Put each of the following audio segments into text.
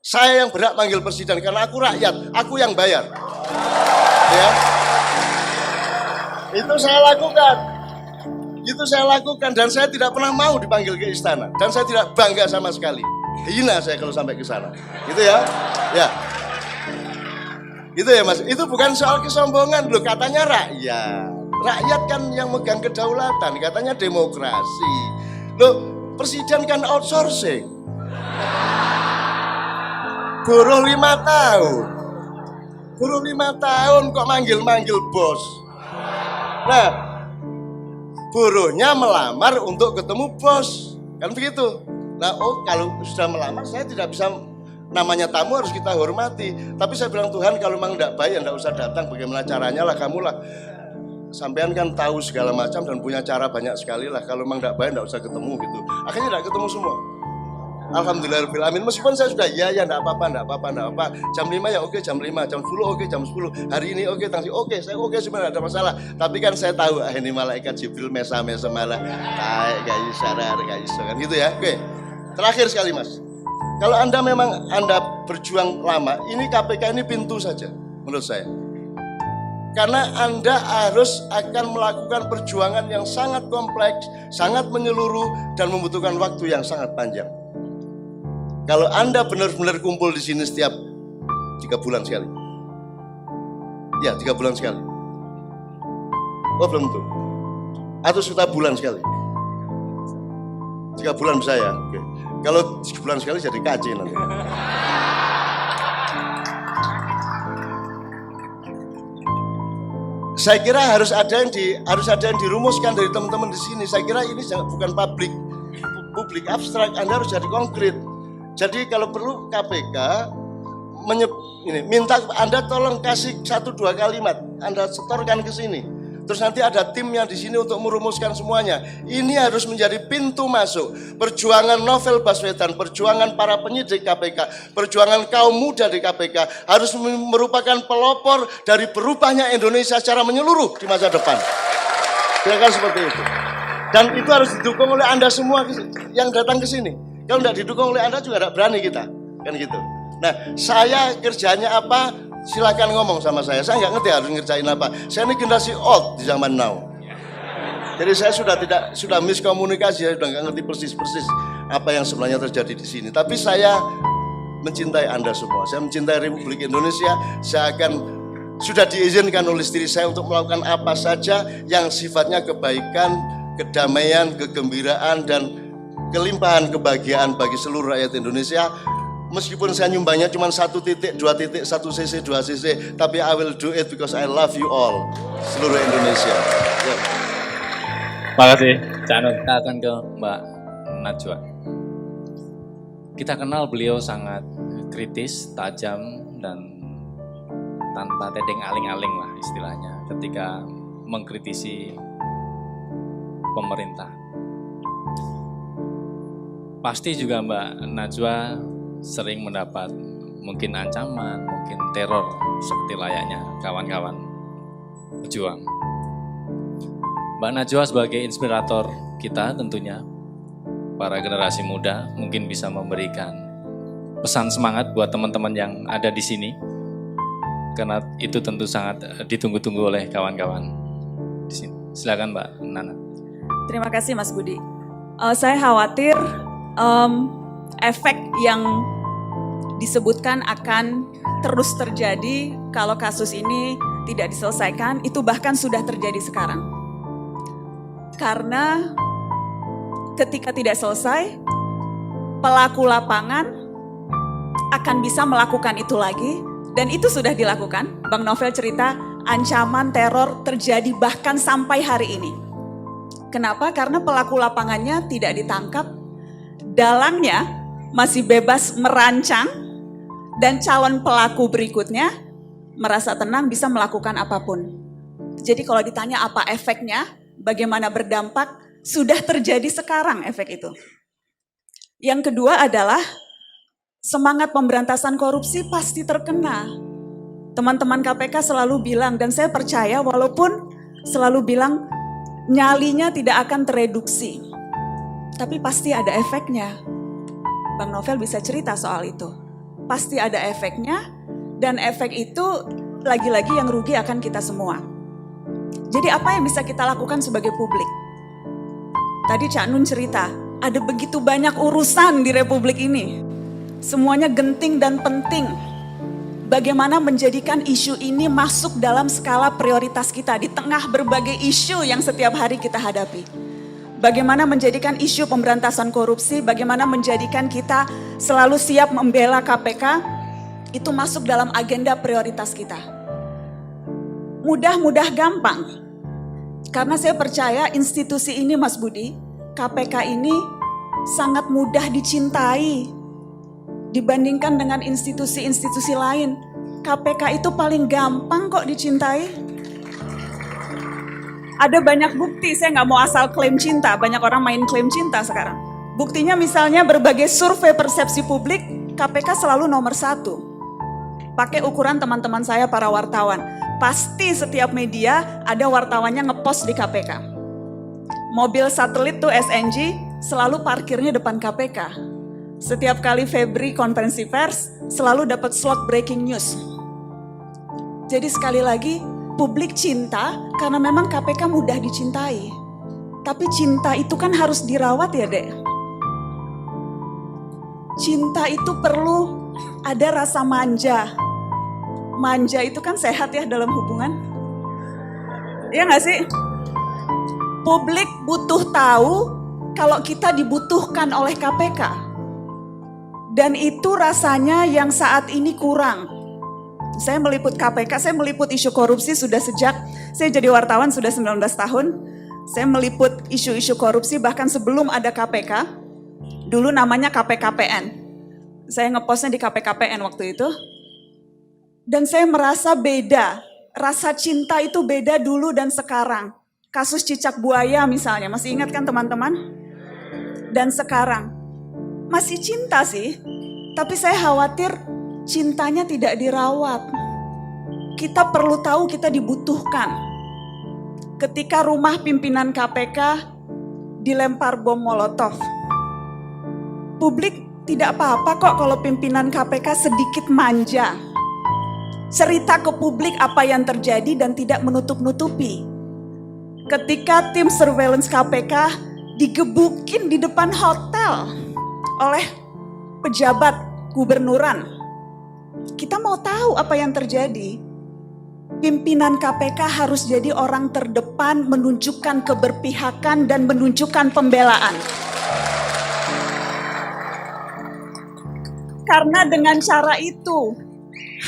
Saya yang berhak manggil presiden karena aku rakyat, aku yang bayar. Ya. Itu saya lakukan. Itu saya lakukan dan saya tidak pernah mau dipanggil ke istana dan saya tidak bangga sama sekali. Hina saya kalau sampai ke sana. Gitu ya. Ya. Itu ya Mas. Itu bukan soal kesombongan loh, katanya rakyat. Rakyat kan yang megang kedaulatan, katanya demokrasi. Loh, presiden kan outsourcing. Buruh 5 tahun. Buruh 5 tahun kok manggil-manggil bos. Nah, buruhnya melamar untuk ketemu bos. Kan begitu. Nah, kalau sudah melamar saya tidak bisa, namanya tamu harus kita hormati. Tapi saya bilang, Tuhan kalau memang tidak baik ya tidak usah datang, bagaimana caranya lah kamu lah. Sampean kan tahu segala macam dan punya cara banyak sekali lah. Kalau memang tidak baik tidak usah ketemu gitu. Akhirnya tidak ketemu semua. Alhamdulillahirobbilalamin. Meskipun saya sudah ya tidak apa-apa. Jam 5 ya oke, jam 5, jam 10 oke, jam 10. Hari ini oke, tangsi oke, saya oke sebenarnya ada masalah. Tapi kan saya tahu ini malaikat Jibril mesa malah. Kayak sadar kan gitu ya. Oke. Terakhir sekali Mas. Kalau Anda memang berjuang lama, ini KPK ini pintu saja menurut saya. Karena Anda akan melakukan perjuangan yang sangat kompleks, sangat menyeluruh dan membutuhkan waktu yang sangat panjang. Kalau Anda benar-benar kumpul di sini setiap 3 bulan sekali. Ya, 3 bulan sekali. Oh, belum tentu. Atau setiap bulan sekali. 3 bulan bisa ya. Oke. Kalau 3 bulan sekali jadi KC nanti. Saya kira harus ada yang dirumuskan dari teman-teman di sini. Saya kira ini bukan publik abstrak. Anda harus jadi konkret. Jadi kalau perlu KPK minta Anda tolong kasih 1-2 kalimat, Anda setorkan ke sini. Terus nanti ada timnya di sini untuk merumuskan semuanya. Ini harus menjadi pintu masuk. Perjuangan Novel Baswedan, perjuangan para penyidik KPK, perjuangan kaum muda di KPK harus merupakan pelopor dari berubahnya Indonesia secara menyeluruh di masa depan. Kira-kira seperti itu. Dan itu harus didukung oleh Anda semua yang datang ke sini. Kalau tidak didukung oleh Anda juga tidak berani kita, kan gitu. Nah, saya kerjanya apa? Silakan ngomong sama saya. Saya nggak ngerti harus ngerjain apa. Saya ini generasi old di zaman now. Jadi saya sudah miskomunikasi, saya sudah nggak ngerti persis apa yang sebenarnya terjadi di sini. Tapi saya mencintai Anda semua. Saya mencintai Republik Indonesia. Sudah diizinkan oleh istri saya untuk melakukan apa saja yang sifatnya kebaikan, kedamaian, kegembiraan dan kelimpahan kebahagiaan bagi seluruh rakyat Indonesia. Meskipun saya nyumbangnya cuma 1 titik, 2 titik, 1 cc, 2 cc, tapi I will do it because I love you all, seluruh Indonesia. Ya. Makasih, Cak Nun. Kita akan ke Mbak Najwa. Kita kenal beliau sangat kritis, tajam, dan tanpa tedeng aling-aling lah istilahnya ketika mengkritisi pemerintah. Pasti juga Mbak Najwa sering mendapat mungkin ancaman, mungkin teror seperti layaknya kawan-kawan pejuang. Mbak Najwa sebagai inspirator kita tentunya, para generasi muda mungkin bisa memberikan pesan semangat buat teman-teman yang ada di sini, karena itu tentu sangat ditunggu-tunggu oleh kawan-kawan di sini. Silakan Mbak Nana. Terima kasih Mas Budi. Saya khawatir efek yang disebutkan akan terus terjadi kalau kasus ini tidak diselesaikan, itu bahkan sudah terjadi sekarang. Karena ketika tidak selesai, pelaku lapangan akan bisa melakukan itu lagi, dan itu sudah dilakukan. Bang Novel cerita ancaman teror terjadi bahkan sampai hari ini. Kenapa? Karena pelaku lapangannya tidak ditangkap, dalangnya masih bebas merancang, dan calon pelaku berikutnya merasa tenang bisa melakukan apapun. Jadi kalau ditanya apa efeknya, bagaimana berdampak, sudah terjadi sekarang efek itu. Yang kedua adalah semangat pemberantasan korupsi pasti terkena. Teman-teman KPK selalu bilang, dan saya percaya walaupun selalu bilang nyalinya tidak akan tereduksi, tapi pasti ada efeknya. Bang Novel bisa cerita soal itu. pasti ada efeknya, dan efek itu lagi-lagi yang rugi akan kita semua. Jadi apa yang bisa kita lakukan sebagai publik? Tadi Cak Nun cerita, ada begitu banyak urusan di Republik ini. Semuanya genting dan penting. Bagaimana menjadikan isu ini masuk dalam skala prioritas kita di tengah berbagai isu yang setiap hari kita hadapi. Bagaimana menjadikan isu pemberantasan korupsi, bagaimana menjadikan kita selalu siap membela KPK, itu masuk dalam agenda prioritas kita. Mudah-mudah gampang. Karena saya percaya institusi ini Mas Budi, KPK ini sangat mudah dicintai dibandingkan dengan institusi-institusi lain. KPK itu paling gampang kok dicintai. Ada banyak bukti, saya nggak mau asal klaim cinta, banyak orang main klaim cinta sekarang. Buktinya misalnya berbagai survei persepsi publik, KPK selalu nomor 1. Pakai ukuran teman-teman saya para wartawan. Pasti setiap media ada wartawannya ngepost di KPK. Mobil satelit tuh SNG selalu parkirnya depan KPK. Setiap kali Febri konferensi pers selalu dapat slot breaking news. Jadi sekali lagi publik cinta karena memang KPK mudah dicintai. Tapi cinta itu kan harus dirawat ya Dek. Cinta itu perlu ada rasa manja. Manja itu kan sehat ya dalam hubungan. Iya gak sih? Publik butuh tahu kalau kita dibutuhkan oleh KPK. Dan itu rasanya yang saat ini kurang. Saya meliput KPK, saya meliput isu korupsi sudah sejak saya jadi wartawan sudah 19 tahun. Saya meliput isu-isu korupsi bahkan sebelum ada KPK. Dulu namanya KPKPN. Saya ngepostnya di KPKPN waktu itu. Dan saya merasa beda, rasa cinta itu beda dulu dan sekarang. Kasus cicak buaya misalnya, masih ingat kan teman-teman? Dan sekarang, masih cinta sih, tapi saya khawatir cintanya tidak dirawat. Kita perlu tahu kita dibutuhkan. Ketika rumah pimpinan KPK dilempar bom Molotov, publik tidak apa-apa kok kalau pimpinan KPK sedikit manja. Cerita ke publik apa yang terjadi dan tidak menutup-nutupi. Ketika tim surveillance KPK digebukin di depan hotel oleh pejabat gubernuran, kita mau tahu apa yang terjadi. Pimpinan KPK harus jadi orang terdepan menunjukkan keberpihakan dan menunjukkan pembelaan. Karena dengan cara itu,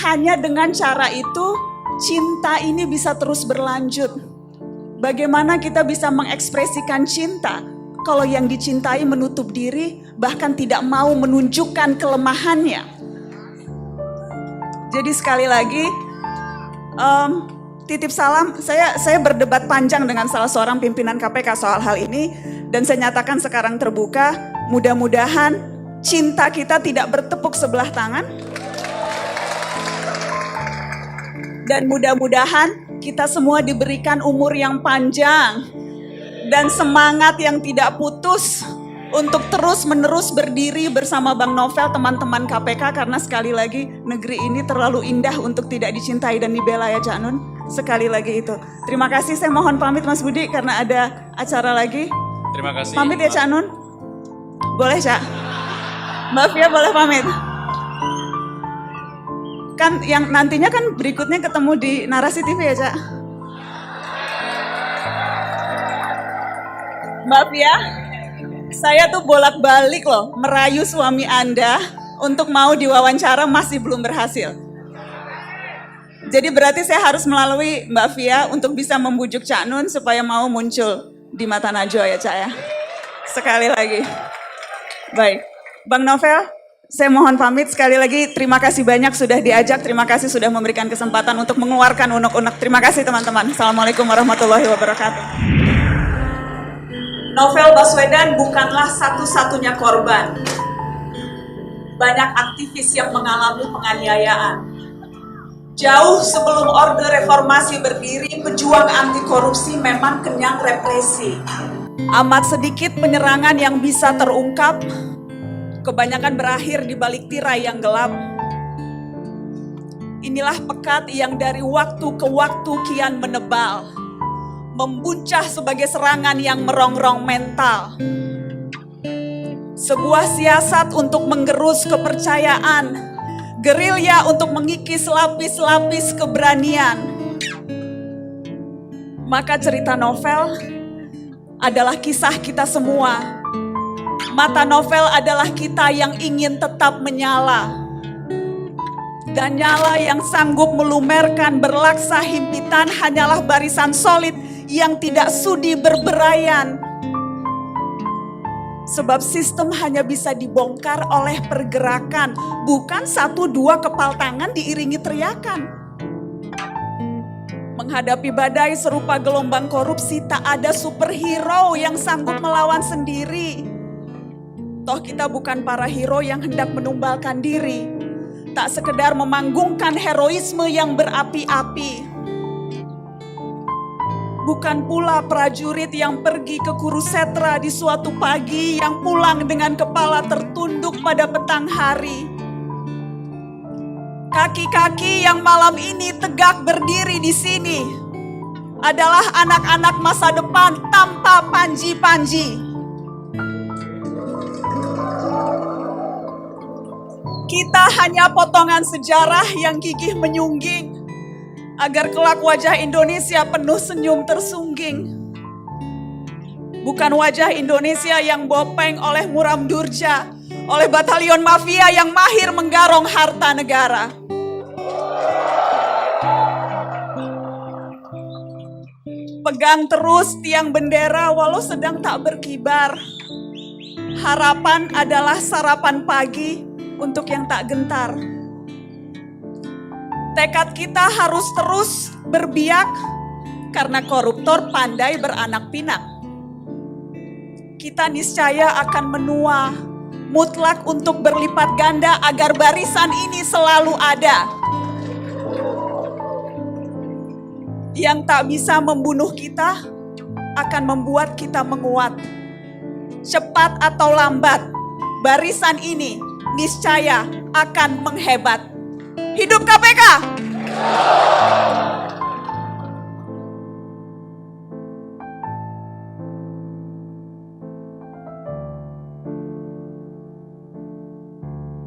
hanya dengan cara itu, cinta ini bisa terus berlanjut. Bagaimana kita bisa mengekspresikan cinta kalau yang dicintai menutup diri, bahkan tidak mau menunjukkan kelemahannya. Jadi sekali lagi, titip salam, saya berdebat panjang dengan salah seorang pimpinan KPK soal hal ini, dan saya nyatakan sekarang terbuka, mudah-mudahan cinta kita tidak bertepuk sebelah tangan. Dan mudah-mudahan kita semua diberikan umur yang panjang dan semangat yang tidak putus untuk terus-menerus berdiri bersama Bang Novel, teman-teman KPK, karena sekali lagi negeri ini terlalu indah untuk tidak dicintai dan dibela ya Cak Nun. Sekali lagi itu. Terima kasih, saya mohon pamit Mas Budi karena ada acara lagi. Terima kasih. Pamit ya Cak Nun. Boleh Cak? Maaf ya, boleh pamit. Kan yang nantinya kan berikutnya ketemu di Narasi TV ya Cak. Maaf ya, saya tuh bolak-balik loh merayu suami Anda untuk mau diwawancara, masih belum berhasil. Jadi berarti saya harus melalui Mbak Fia untuk bisa membujuk Cak Nun supaya mau muncul di mata Najwa ya Cak ya. Sekali lagi. Baik, Bang Novel, saya mohon pamit sekali lagi. Terima kasih banyak sudah diajak. Terima kasih sudah memberikan kesempatan untuk mengeluarkan unek-unek. Terima kasih teman-teman. Assalamualaikum warahmatullahi wabarakatuh. Novel Baswedan bukanlah satu-satunya korban. Banyak aktivis yang mengalami penganiayaan. Jauh sebelum Orde Reformasi berdiri, pejuang anti korupsi memang kenyang represi. Amat sedikit penyerangan yang bisa terungkap. Kebanyakan berakhir di balik tirai yang gelap. Inilah pekat yang dari waktu ke waktu kian menebal, membuncah sebagai serangan yang merongrong mental. Sebuah siasat untuk menggerus kepercayaan, gerilya untuk mengikis lapis-lapis keberanian. Maka cerita novel adalah kisah kita semua. Mata novel adalah kita yang ingin tetap menyala. Dan nyala yang sanggup melumerkan berlaksa himpitan hanyalah barisan solid yang tidak sudi berberayan. Sebab sistem hanya bisa dibongkar oleh pergerakan, bukan 1-2 kepal tangan diiringi teriakan. Menghadapi badai serupa gelombang korupsi, tak ada superhero yang sanggup melawan sendiri. Toh kita bukan para hero yang hendak menumbalkan diri, tak sekedar memanggungkan heroisme yang berapi-api. Bukan pula prajurit yang pergi ke Kurusetra di suatu pagi yang pulang dengan kepala tertunduk pada petang hari. Kaki-kaki yang malam ini tegak berdiri di sini adalah anak-anak masa depan tanpa panji-panji. Kita hanya potongan sejarah yang gigih menyungging agar kelak wajah Indonesia penuh senyum tersungging. Bukan wajah Indonesia yang bopeng oleh muram durja, oleh batalion mafia yang mahir menggarong harta negara. Pegang terus tiang bendera walau sedang tak berkibar. Harapan adalah sarapan pagi untuk yang tak gentar. Tekad kita harus terus berbiak karena koruptor pandai beranak pinak. Kita niscaya akan menua, mutlak untuk berlipat ganda agar barisan ini selalu ada. Yang tak bisa membunuh kita akan membuat kita menguat. Cepat atau lambat, barisan ini niscaya akan menghebat. Hidup KPK!